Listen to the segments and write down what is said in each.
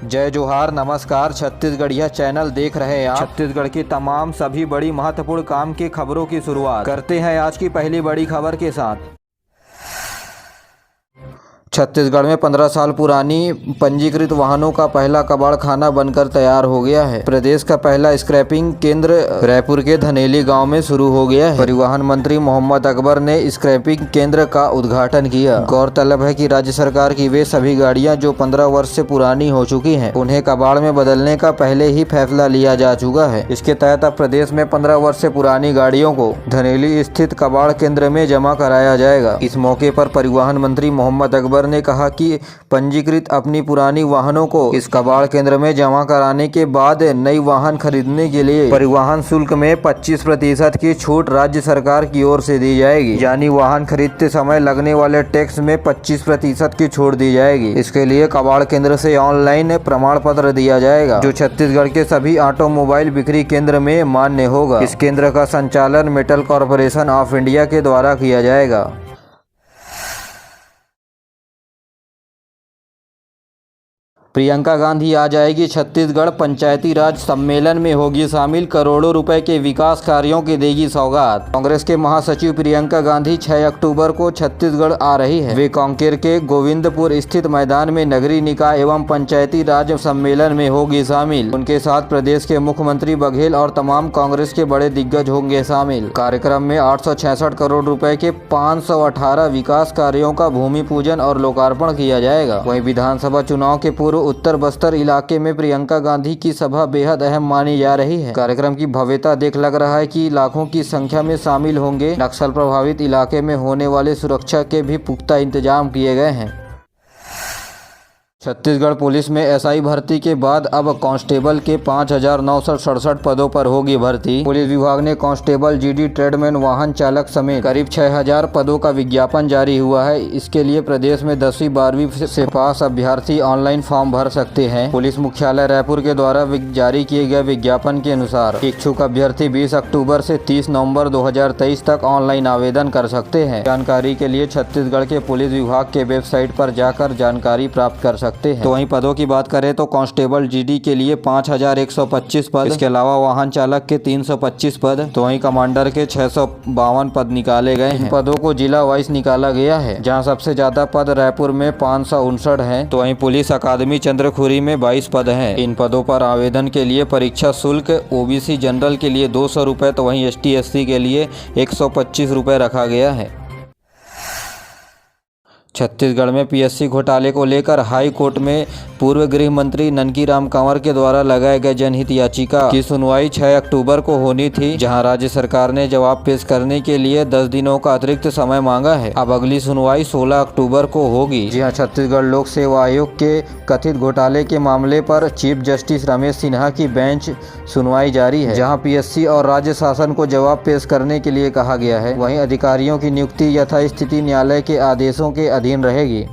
जय जोहार, नमस्कार। छत्तीसगढ़िया चैनल देख रहे हैं आप। छत्तीसगढ़ की तमाम सभी बड़ी महत्वपूर्ण काम की खबरों की शुरुआत करते हैं आज की पहली बड़ी खबर के साथ। छत्तीसगढ़ में 15 साल पुरानी पंजीकृत वाहनों का पहला कबाड़ खाना बनकर तैयार हो गया है। प्रदेश का पहला स्क्रैपिंग केंद्र रायपुर के धनेली गांव में शुरू हो गया है। परिवहन मंत्री मोहम्मद अकबर ने स्क्रैपिंग केंद्र का उद्घाटन किया। गौरतलब है कि राज्य सरकार की वे सभी गाड़ियां जो 15 वर्ष से पुरानी हो चुकी हैं, उन्हें कबाड़ में बदलने का पहले ही फैसला लिया जा चुका है। इसके तहत अब प्रदेश में 15 वर्ष से पुरानी गाड़ियों को धनेली स्थित कबाड़ केंद्र में जमा कराया जाएगा। इस मौके पर परिवहन मंत्री मोहम्मद अकबर ने कहा कि पंजीकृत अपनी पुरानी वाहनों को इस कबाड़ केंद्र में जमा कराने के बाद नई वाहन खरीदने के लिए परिवहन शुल्क में 25% की छूट राज्य सरकार की ओर से दी जाएगी। यानी वाहन खरीदते समय लगने वाले टैक्स में 25% की छूट दी जाएगी। इसके लिए कबाड़ केंद्र से ऑनलाइन प्रमाण पत्र दिया जाएगा, जो छत्तीसगढ़ के सभी ऑटोमोबाइल बिक्री केंद्र में मान्य होगा। इस केंद्र का संचालन मेटल कॉर्पोरेशन ऑफ इंडिया के द्वारा किया जाएगा। प्रियंका गांधी आ जाएगी छत्तीसगढ़, पंचायती राज सम्मेलन में होगी शामिल, करोड़ों रुपए के विकास कार्यों की देगी सौगात। कांग्रेस के महासचिव प्रियंका गांधी 6 अक्टूबर को छत्तीसगढ़ आ रही है। वे कांकेर के गोविंदपुर स्थित मैदान में नगरीय निकाय एवं पंचायती राज सम्मेलन में होगी शामिल। उनके साथ प्रदेश के मुख्यमंत्री बघेल और तमाम कांग्रेस के बड़े दिग्गज होंगे शामिल। कार्यक्रम में 866 करोड़ रुपए के 518 विकास कार्यों का भूमि पूजन और लोकार्पण किया जाएगा। वहीं विधानसभा चुनाव के पूर्व उत्तर बस्तर इलाके में प्रियंका गांधी की सभा बेहद अहम मानी जा रही है। कार्यक्रम की भव्यता देख लग रहा है कि लाखों की संख्या में शामिल होंगे। नक्सल प्रभावित इलाके में होने वाले सुरक्षा के भी पुख्ता इंतजाम किए गए हैं। छत्तीसगढ़ पुलिस में एसआई भर्ती के बाद अब कांस्टेबल के 5,967 पदों पर होगी भर्ती। पुलिस विभाग ने कांस्टेबल, जीडी, ट्रेडमैन, वाहन चालक समेत करीब 6,000 पदों का विज्ञापन जारी हुआ है। इसके लिए प्रदेश में 10वीं 12वीं से पास अभ्यर्थी ऑनलाइन फॉर्म भर सकते हैं। पुलिस मुख्यालय रायपुर के द्वारा जारी किए गए विज्ञापन के अनुसार इच्छुक अभ्यर्थी 20 अक्टूबर से 30 नवम्बर 2023 तक ऑनलाइन आवेदन कर सकते हैं। जानकारी के लिए छत्तीसगढ़ के पुलिस विभाग के वेबसाइट पर जाकर जानकारी प्राप्त कर सकते हैं। तो वहीं पदों की बात करें तो कांस्टेबल जीडी के लिए 5,125 पद, इसके अलावा वाहन चालक के 325 पद, तो वहीं कमांडर के 652 पद निकाले गए हैं। पदों को जिला वाइज निकाला गया है, जहां सबसे ज्यादा पद रायपुर में 559 हैं। तो वहीं पुलिस अकादमी चंद्रखुरी में 22 पद हैं। इन पदों पर आवेदन के लिए परीक्षा शुल्क ओबीसी जनरल के लिए 200 रुपए, तो वहीं ST SC के लिए 125 रुपए रखा गया है। छत्तीसगढ़ में पीएससी घोटाले को लेकर हाई कोर्ट में पूर्व गृह मंत्री ननकीराम कंवर के द्वारा लगाए गए जनहित याचिका की सुनवाई 6 अक्टूबर को होनी थी, जहां राज्य सरकार ने जवाब पेश करने के लिए 10 दिनों का अतिरिक्त समय मांगा है। अब अगली सुनवाई 16 अक्टूबर को होगी। जी हां, छत्तीसगढ़ लोक सेवा आयोग के कथित घोटाले के मामले पर चीफ जस्टिस रमेश सिन्हा की बेंच सुनवाई जारी है, जहाँ पीएससी और राज्य शासन को जवाब पेश करने के लिए कहा गया है। वहीं अधिकारियों की नियुक्ति यथास्थिति न्यायालय के आदेशों के अधीन रहेगी।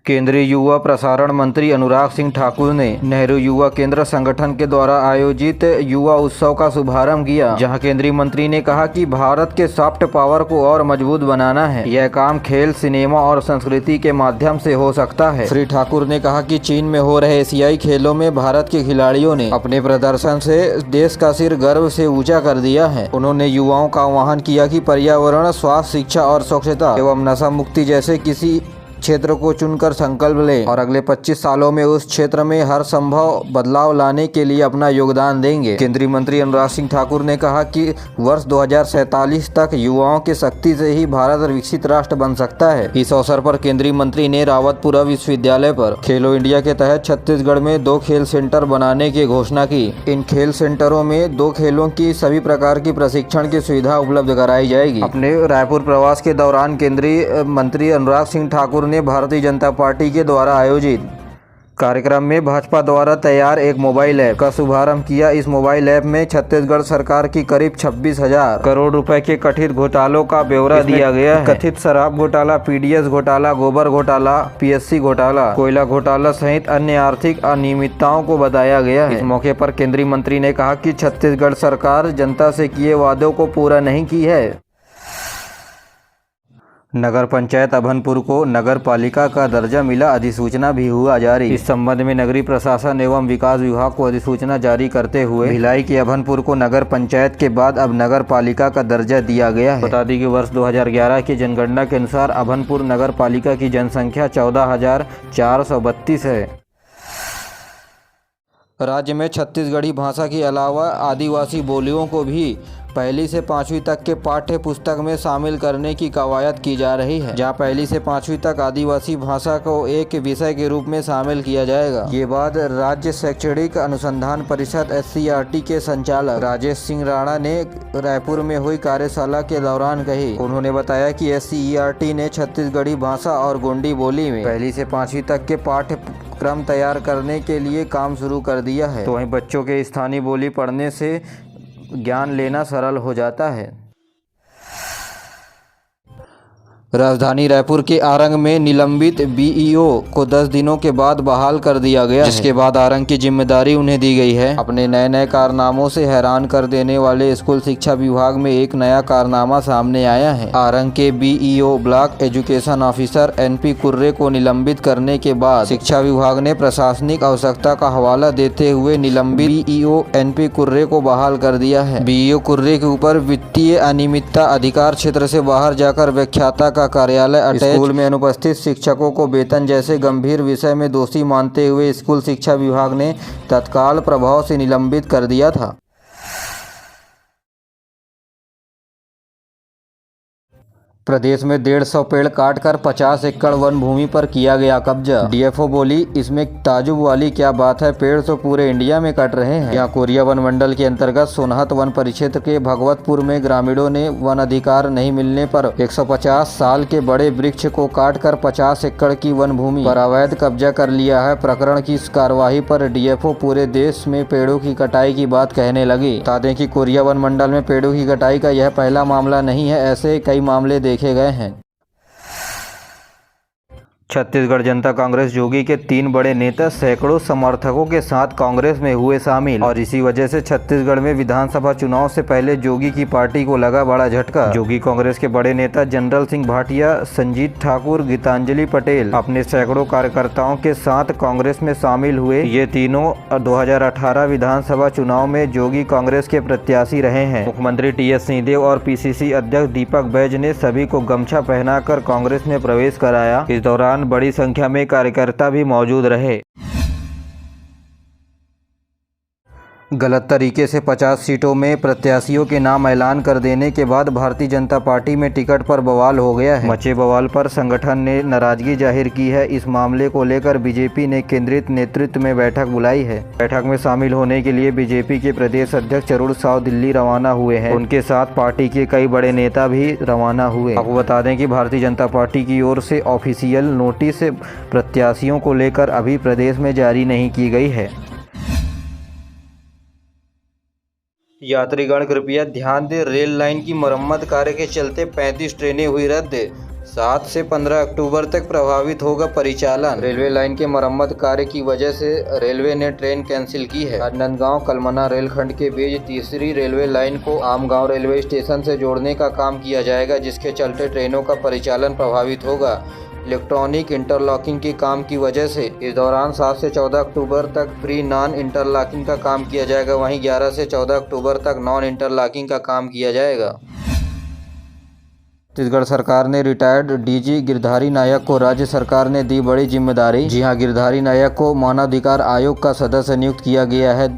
केंद्रीय युवा प्रसारण मंत्री अनुराग सिंह ठाकुर ने नेहरू युवा केंद्र संगठन के द्वारा आयोजित युवा उत्सव का शुभारंभ किया, जहां केंद्रीय मंत्री ने कहा कि भारत के सॉफ्ट पावर को और मजबूत बनाना है। यह काम खेल, सिनेमा और संस्कृति के माध्यम से हो सकता है। श्री ठाकुर ने कहा कि चीन में हो रहे एशियाई खेलों में भारत के खिलाड़ियों ने अपने प्रदर्शन से देश का सिर गर्व से ऊंचा कर दिया है। उन्होंने युवाओं का आह्वान किया कि पर्यावरण, स्वास्थ्य, शिक्षा और स्वच्छता एवं नशा मुक्ति जैसे किसी क्षेत्र को चुनकर संकल्प लें और अगले 25 सालों में उस क्षेत्र में हर संभव बदलाव लाने के लिए अपना योगदान देंगे। केंद्रीय मंत्री अनुराग सिंह ठाकुर ने कहा कि वर्ष 2047 तक युवाओं की शक्ति से ही भारत विकसित राष्ट्र बन सकता है। इस अवसर पर केंद्रीय मंत्री ने रावतपुरा विश्वविद्यालय पर खेलो इंडिया के तहत छत्तीसगढ़ में 2 खेल सेंटर बनाने की घोषणा की। इन खेल सेंटरों में 2 खेलों की सभी प्रकार की प्रशिक्षण की सुविधा उपलब्ध कराई जाएगी। अपने रायपुर प्रवास के दौरान केंद्रीय मंत्री अनुराग सिंह ठाकुर ने भारतीय जनता पार्टी के द्वारा आयोजित कार्यक्रम में भाजपा द्वारा तैयार एक मोबाइल ऐप का शुभारंभ किया। इस मोबाइल ऐप में छत्तीसगढ़ सरकार की करीब 26,000 करोड़ रुपए के कथित घोटालों का ब्यौरा दिया गया है। कथित शराब घोटाला, पीडीएस घोटाला, गोबर घोटाला, पीएससी घोटाला, कोयला घोटाला सहित अन्य आर्थिक अनियमितताओं को बताया गया है। इस मौके पर केंद्रीय मंत्री ने कहा कि छत्तीसगढ़ सरकार जनता से किए वादों को पूरा नहीं की है। नगर पंचायत अभनपुर को नगर पालिका का दर्जा मिला, अधिसूचना भी हुआ जारी। इस संबंध में नगरीय प्रशासन एवं विकास विभाग को अधिसूचना जारी करते हुए भिलाई के अभनपुर को नगर पंचायत के बाद अब नगर पालिका का दर्जा दिया गया है। बता दें कि वर्ष 2011 की जनगणना के अनुसार अभनपुर नगर पालिका की जनसंख्या 14,432 है। राज्य में छत्तीसगढ़ी भाषा के अलावा आदिवासी बोलियों को भी पहली से 5वीं तक के पाठ्य पुस्तक में शामिल करने की कवायद की जा रही है, जहां पहली से 5वीं तक आदिवासी भाषा को एक विषय के रूप में शामिल किया जाएगा। ये बात राज्य शैक्षणिक अनुसंधान परिषद SCERT के संचालक राजेश सिंह राणा ने रायपुर में हुई कार्यशाला के दौरान कही। उन्होंने बताया कि SCERT ने छत्तीसगढ़ी भाषा और गोंडी बोली में पहली से 5वीं तक के पाठ्यक्रम तैयार करने के लिए काम शुरू कर दिया है। तो वहीं बच्चों के स्थानीय बोली पढ़ने से ज्ञान लेना सरल हो जाता है। राजधानी रायपुर के आरंग में निलंबित BEO को 10 दिनों के बाद बहाल कर दिया गया, जिसके बाद आरंग की जिम्मेदारी उन्हें दी गई है। अपने नए नए कारनामों से हैरान कर देने वाले स्कूल शिक्षा विभाग में एक नया कारनामा सामने आया है। आरंग के BEO block education officer NP Kurre को निलंबित करने के बाद शिक्षा विभाग ने प्रशासनिक आवश्यकता का हवाला देते हुए निलंबित BEO NP कुर्रे को बहाल कर दिया है। BEO कुर्रे के ऊपर वित्तीय अनियमितता, अधिकार क्षेत्र से बाहर जाकर व्याख्याता का कार्यालय अटैच, स्कूल में अनुपस्थित शिक्षकों को वेतन जैसे गंभीर विषय में दोषी मानते हुए स्कूल शिक्षा विभाग ने तत्काल प्रभाव से निलंबित कर दिया था। प्रदेश में 150 पेड़ काटकर 50 एकड़ वन भूमि पर किया गया कब्जा। DFO बोली, इसमें ताजुब वाली क्या बात है, पेड़ तो पूरे इंडिया में कट रहे हैं। यहाँ कोरिया वन मंडल के अंतर्गत सोनहत वन परिक्षेत्र के भगवतपुर में ग्रामीणों ने वन अधिकार नहीं मिलने पर 150 साल के बड़े वृक्ष को काटकर 50 एकड़ की वन भूमि पर अवैध कब्जा कर लिया है। प्रकरण की इस कार्यवाही पर DFO पूरे देश में पेड़ों की कटाई की बात कहने लगे। बता दें कि कोरिया वन मंडल में पेड़ों की कटाई का यह पहला मामला नहीं है, ऐसे कई मामले देखे गए हैं। छत्तीसगढ़ जनता कांग्रेस जोगी के 3 बड़े नेता सैकड़ों समर्थकों के साथ कांग्रेस में हुए शामिल, और इसी वजह से छत्तीसगढ़ में विधानसभा चुनाव से पहले जोगी की पार्टी को लगा बड़ा झटका। जोगी कांग्रेस के बड़े नेता जनरल सिंह भाटिया, संजीत ठाकुर, गीतांजलि पटेल अपने सैकड़ों कार्यकर्ताओं के साथ कांग्रेस में शामिल हुए। ये तीनों 2018 विधानसभा चुनाव में जोगी कांग्रेस के प्रत्याशी रहे हैं। मुख्यमंत्री TS सिंहदेव और PCC अध्यक्ष दीपक बैज ने सभी को गमछा पहनाकर कांग्रेस में प्रवेश कराया। इस दौरान बड़ी संख्या में कार्यकर्ता भी मौजूद रहे। गलत तरीके से 50 सीटों में प्रत्याशियों के नाम ऐलान कर देने के बाद भारतीय जनता पार्टी में टिकट पर बवाल हो गया है। मचे बवाल पर संगठन ने नाराजगी जाहिर की है। इस मामले को लेकर बीजेपी ने केंद्रित नेतृत्व में बैठक बुलाई है। बैठक में शामिल होने के लिए बीजेपी के प्रदेश अध्यक्ष अरुण साव दिल्ली रवाना हुए हैं। उनके साथ पार्टी के कई बड़े नेता भी रवाना हुए। आपको बता दें कि भारतीय जनता पार्टी की ओर से ऑफिशियल नोटिस प्रत्याशियों को लेकर अभी प्रदेश में जारी नहीं की गई है। यात्रीगण कृपया ध्यान दें, रेल लाइन की मरम्मत कार्य के चलते 35 ट्रेनें हुई रद्द। 7 से 15 अक्टूबर तक प्रभावित होगा परिचालन। रेलवे लाइन के मरम्मत कार्य की वजह से रेलवे ने ट्रेन कैंसिल की है। राजनांदगांव कलमना रेलखंड के बीच तीसरी रेलवे लाइन को आमगांव रेलवे स्टेशन से जोड़ने का काम किया जाएगा, जिसके चलते ट्रेनों का परिचालन प्रभावित होगा। इलेक्ट्रॉनिक इंटरलॉकिंग के काम की वजह से इस दौरान 7 से 14 अक्टूबर तक प्री नॉन इंटरलॉकिंग का काम किया जाएगा, वहीं 11 से 14 अक्टूबर तक नॉन इंटरलॉकिंग का काम किया जाएगा। छत्तीसगढ़ सरकार ने रिटायर्ड DG गिरधारी नायक को राज्य सरकार ने दी बड़ी जिम्मेदारी। जी हां, गिरधारी नायक को मानवाधिकार आयोग का सदस्य नियुक्त किया गया है।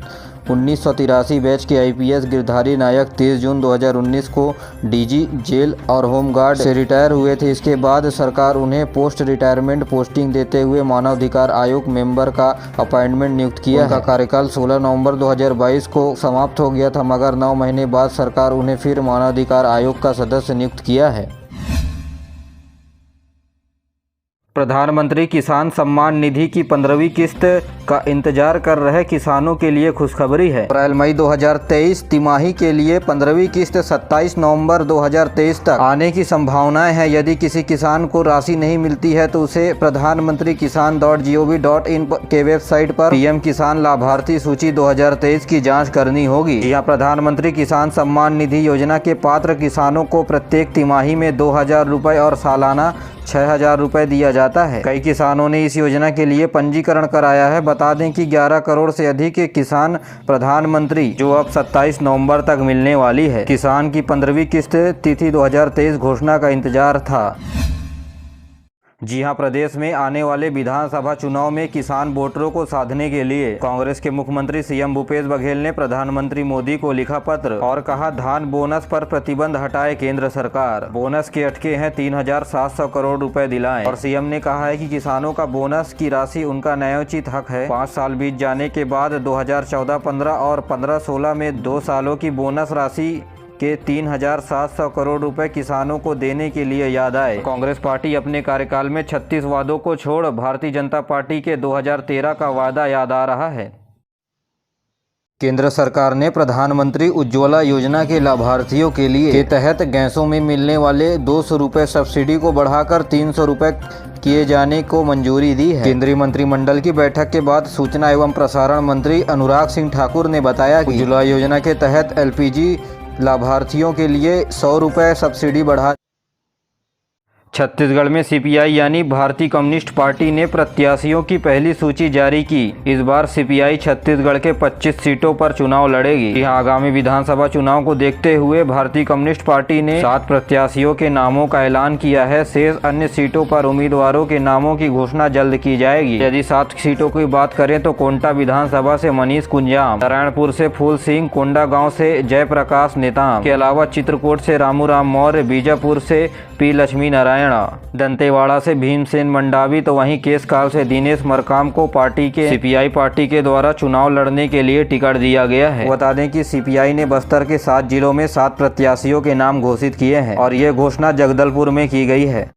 1983 बैच के IPS गिरधारी नायक 30 जून 2019 को DG जेल और होमगार्ड से रिटायर हुए थे। इसके बाद सरकार उन्हें पोस्ट रिटायरमेंट पोस्टिंग देते हुए मानवाधिकार आयोग मेंबर का अपॉइंटमेंट नियुक्त किया। उनका कार्यकाल 16 नवंबर 2022 को समाप्त हो गया था, मगर 9 महीने बाद सरकार उन्हें फिर मानवाधिकार आयोग का सदस्य नियुक्त किया है। प्रधानमंत्री किसान सम्मान निधि की 15वीं किस्त का इंतजार कर रहे किसानों के लिए खुशखबरी है। अप्रैल मई 2023 तिमाही के लिए 15वीं किस्त 27 नवंबर 2023 तक आने की संभावनाएं हैं। यदि किसी किसान को राशि नहीं मिलती है तो उसे प्रधानमंत्री किसान.gov.in के वेबसाइट पर पीएम किसान लाभार्थी सूची 2023 की जाँच करनी होगी। यहाँ प्रधानमंत्री किसान सम्मान निधि योजना के पात्र किसानों को प्रत्येक तिमाही में 2000 रुपये और सालाना 6000 रुपये दिया जाता है। कई किसानों ने इस योजना के लिए पंजीकरण कराया है। बता दें कि 11 करोड़ से अधिक किसान प्रधानमंत्री जो अब 27 नवंबर तक मिलने वाली है किसान की 15वीं किस्त तिथि 2023 घोषणा का इंतजार था। जी हां, प्रदेश में आने वाले विधानसभा चुनाव में किसान वोटरों को साधने के लिए कांग्रेस के मुख्यमंत्री सीएम भूपेश बघेल ने प्रधानमंत्री मोदी को लिखा पत्र और कहा धान बोनस पर प्रतिबंध हटाए केंद्र सरकार। बोनस के अटके हैं 3700 करोड़ रुपए दिलाएं। और सीएम ने कहा है कि किसानों का बोनस की राशि उनका न्यायोचित हक है। 5 साल बीत जाने के बाद 2014-15 और 15-16 में 2 सालों की बोनस राशि के 3700 करोड़ रुपए किसानों को देने के लिए याद आए। कांग्रेस पार्टी अपने कार्यकाल में 36 वादों को छोड़ भारतीय जनता पार्टी के 2013 का वादा याद आ रहा है। केंद्र सरकार ने प्रधानमंत्री उज्ज्वला योजना के लाभार्थियों के लिए के तहत गैसों में मिलने वाले 200 रुपये सब्सिडी को बढ़ाकर 300 रुपये किए जाने को मंजूरी दी है। केंद्रीय मंत्रिमंडल की बैठक के बाद सूचना एवं प्रसारण मंत्री अनुराग सिंह ठाकुर ने बताया कि उज्ज्वला योजना के तहत एलपीजी लाभार्थियों के लिए 100 रुपये सब्सिडी बढ़ा। छत्तीसगढ़ में सीपीआई यानी भारतीय कम्युनिस्ट पार्टी ने प्रत्याशियों की पहली सूची जारी की। इस बार सीपीआई छत्तीसगढ़ के 25 सीटों पर चुनाव लड़ेगी। यहाँ आगामी विधानसभा चुनाव को देखते हुए भारतीय कम्युनिस्ट पार्टी ने 7 प्रत्याशियों के नामों का ऐलान किया है। शेष अन्य सीटों पर उम्मीदवारों के नामों की घोषणा जल्द की जाएगी। यदि 7 सीटों की बात करें तो कोंटा विधानसभा से मनीष कुंजाम, नारायणपुर से फूल सिंह, कोंडागांव से जयप्रकाश नेताम के अलावा चित्रकूट से रामूराम मौर्य, बीजापुर से पी लक्ष्मी नारायण, दंतेवाड़ा से भीमसेन मंडावी तो वहीं केसकाल से दिनेश मरकाम को पार्टी के सीपीआई पार्टी के द्वारा चुनाव लड़ने के लिए टिकट दिया गया है। बता दें कि सीपीआई ने बस्तर के 7 जिलों में 7 प्रत्याशियों के नाम घोषित किए हैं और ये घोषणा जगदलपुर में की गई है।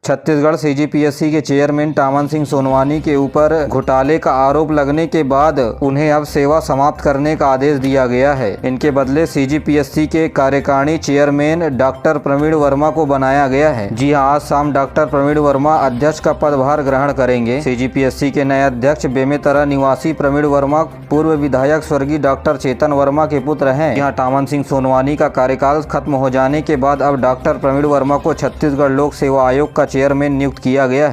छत्तीसगढ़ सीजीपीएससी के चेयरमैन टामन सिंह सोनवानी के ऊपर घोटाले का आरोप लगने के बाद उन्हें अब सेवा समाप्त करने का आदेश दिया गया है। इनके बदले सीजीपीएससी के कार्यकारिणी चेयरमैन डॉक्टर प्रवीण वर्मा को बनाया गया है। जी हां, आज शाम डॉक्टर प्रवीण वर्मा अध्यक्ष का पदभार ग्रहण करेंगे। सीजीपीएससी के नए अध्यक्ष बेमेतरा निवासी प्रवीण वर्मा पूर्व विधायक स्वर्गीय डॉक्टर चेतन वर्मा के पुत्र हैं। यहाँ टामन सिंह सोनवानी का कार्यकाल खत्म हो जाने के बाद अब डॉक्टर प्रवीण वर्मा को छत्तीसगढ़ लोक सेवा आयोग का चेयरमैन नियुक्त किया गया है।